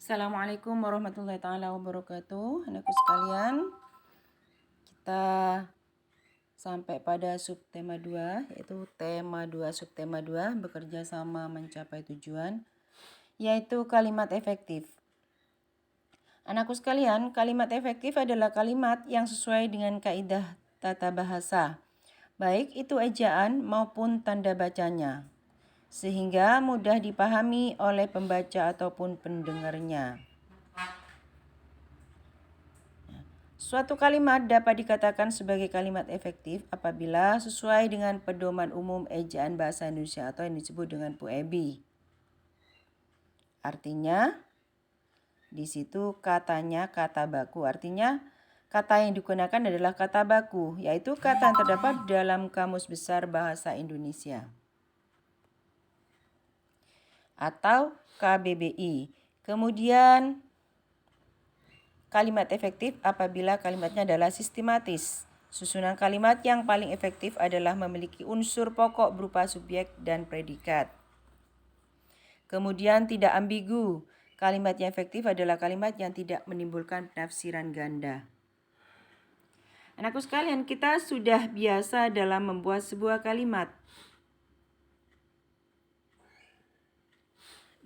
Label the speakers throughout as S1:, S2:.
S1: Assalamualaikum warahmatullahi taala wabarakatuh. Anakku sekalian, kita sampai pada subtema 2, yaitu tema 2 subtema 2, bekerja sama mencapai tujuan, yaitu kalimat efektif. Anakku sekalian, kalimat efektif adalah kalimat yang sesuai dengan kaidah tata bahasa, baik itu ejaan maupun tanda bacanya, sehingga mudah dipahami oleh pembaca ataupun pendengarnya. Suatu kalimat dapat dikatakan sebagai kalimat efektif apabila sesuai dengan pedoman umum ejaan bahasa Indonesia atau yang disebut dengan PUEBI. Artinya, di situ katanya kata baku. Artinya, kata yang digunakan adalah kata baku, yaitu kata yang terdapat dalam Kamus Besar Bahasa Indonesia atau KBBI. Kemudian, kalimat efektif apabila kalimatnya adalah sistematis. Susunan kalimat yang paling efektif adalah memiliki unsur pokok berupa subjek dan predikat. Kemudian tidak ambigu. Kalimat yang efektif adalah kalimat yang tidak menimbulkan penafsiran ganda. Anakku sekalian, kita sudah biasa dalam membuat sebuah kalimat.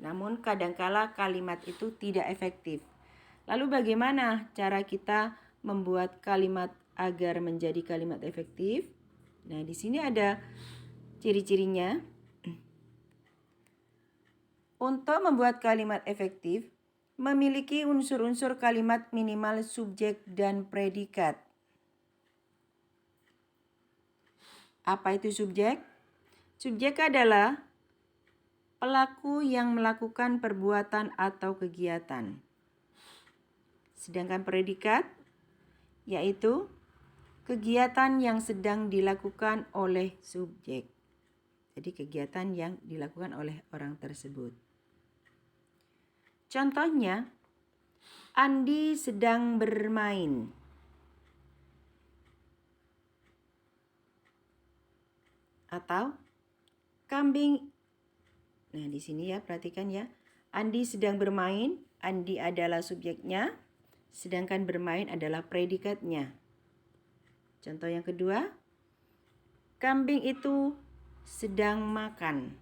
S1: Namun kadangkala kalimat itu tidak efektif. Lalu bagaimana cara kita membuat kalimat agar menjadi kalimat efektif? Nah, di sini ada ciri-cirinya. Untuk membuat kalimat efektif, memiliki unsur-unsur kalimat minimal subjek dan predikat. Apa itu subjek? Subjek adalah pelaku yang melakukan perbuatan atau kegiatan. Sedangkan predikat yaitu kegiatan yang sedang dilakukan oleh subjek. Jadi kegiatan yang dilakukan oleh orang tersebut. Contohnya, Andi sedang bermain. Atau kambing. Nah, di sini ya, perhatikan ya. Andi sedang bermain, Andi adalah subjeknya, sedangkan bermain adalah predikatnya. Contoh yang kedua, kambing itu sedang makan.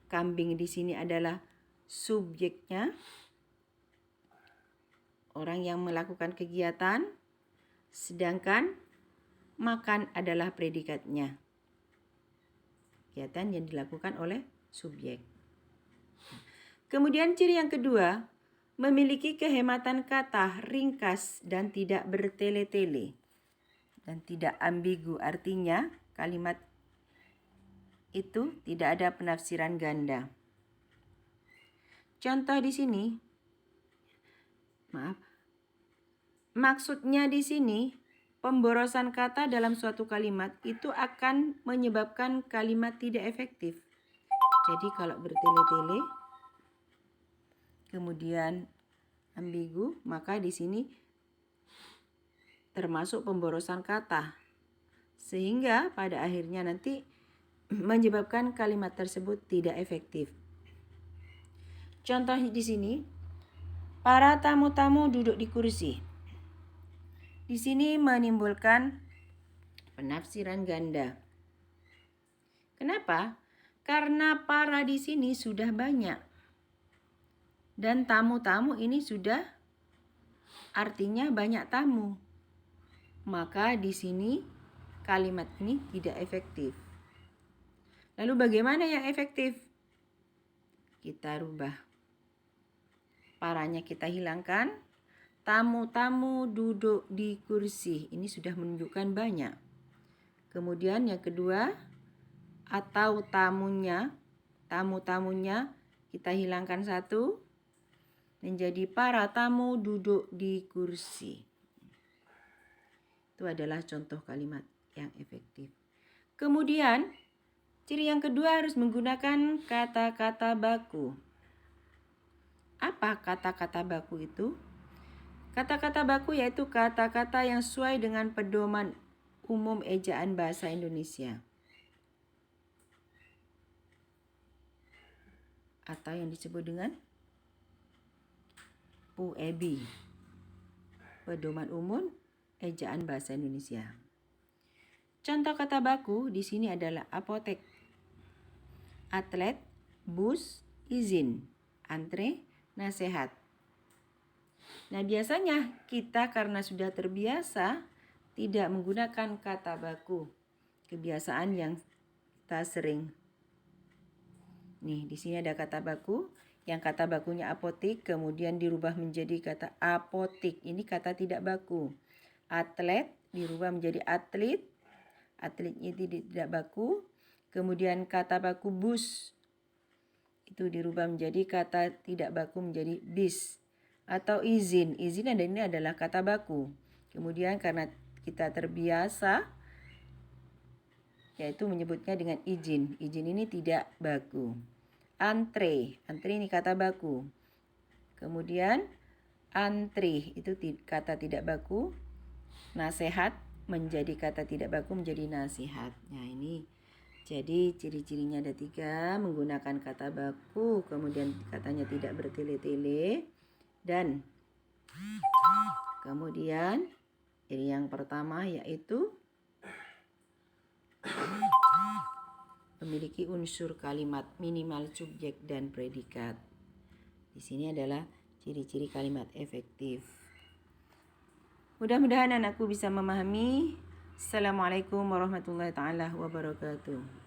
S1: Kambing di sini adalah subjeknya, orang yang melakukan kegiatan, sedangkan makan adalah predikatnya. Kegiatan yang dilakukan oleh subjek. Kemudian ciri yang kedua, memiliki kehematan kata, ringkas dan tidak bertele-tele dan tidak ambigu. Artinya kalimat itu tidak ada penafsiran ganda. Contoh di sini, maksudnya di sini pemborosan kata dalam suatu kalimat itu akan menyebabkan kalimat tidak efektif. Jadi kalau bertele-tele kemudian ambigu, maka di sini termasuk pemborosan kata. Sehingga pada akhirnya nanti menyebabkan kalimat tersebut tidak efektif. Contoh di sini, para tamu-tamu duduk di kursi. Di sini menimbulkan penafsiran ganda. Kenapa? Karena para di sini sudah banyak. Dan tamu-tamu ini sudah artinya banyak tamu. Maka di sini kalimat ini tidak efektif. Lalu bagaimana yang efektif? Kita rubah. Paranya kita hilangkan. Tamu-tamu duduk di kursi. Ini sudah menunjukkan banyak. Kemudian yang kedua, atau tamunya, tamu-tamunya kita hilangkan satu. Menjadi para tamu duduk di kursi. Itu adalah contoh kalimat yang efektif. Kemudian, ciri yang kedua harus menggunakan kata-kata baku. Apa kata-kata baku itu? Kata-kata baku yaitu kata-kata yang sesuai dengan pedoman umum ejaan bahasa Indonesia. Atau yang disebut dengan PUEB. Pedoman umum ejaan bahasa Indonesia. Contoh kata baku di sini adalah apotek, atlet, bus, izin, antre, nasihat. Nah, biasanya kita karena sudah terbiasa tidak menggunakan kata baku. Kebiasaan yang kita sering. Nih, di sini ada kata baku. Yang kata bakunya apotik kemudian dirubah menjadi kata apotik. Ini kata tidak baku. Atlet dirubah menjadi atlet. Atletnya tidak baku. Kemudian kata baku bus itu dirubah menjadi kata tidak baku menjadi bis. Atau izin. Izin ini adalah kata baku. Kemudian karena kita terbiasa yaitu menyebutnya dengan izin. Izin ini tidak baku. Antre ini kata baku. Kemudian antri itu kata tidak baku. Nasihat menjadi kata tidak baku menjadi nasihat. Nah, ini jadi ciri-cirinya ada 3, menggunakan kata baku, kemudian katanya tidak bertele-tele, dan kemudian ciri yang pertama yaitu memiliki unsur kalimat minimal subjek dan predikat. Di sini adalah ciri-ciri kalimat efektif. Mudah-mudahan anakku bisa memahami. Assalamualaikum warahmatullahi wabarakatuh.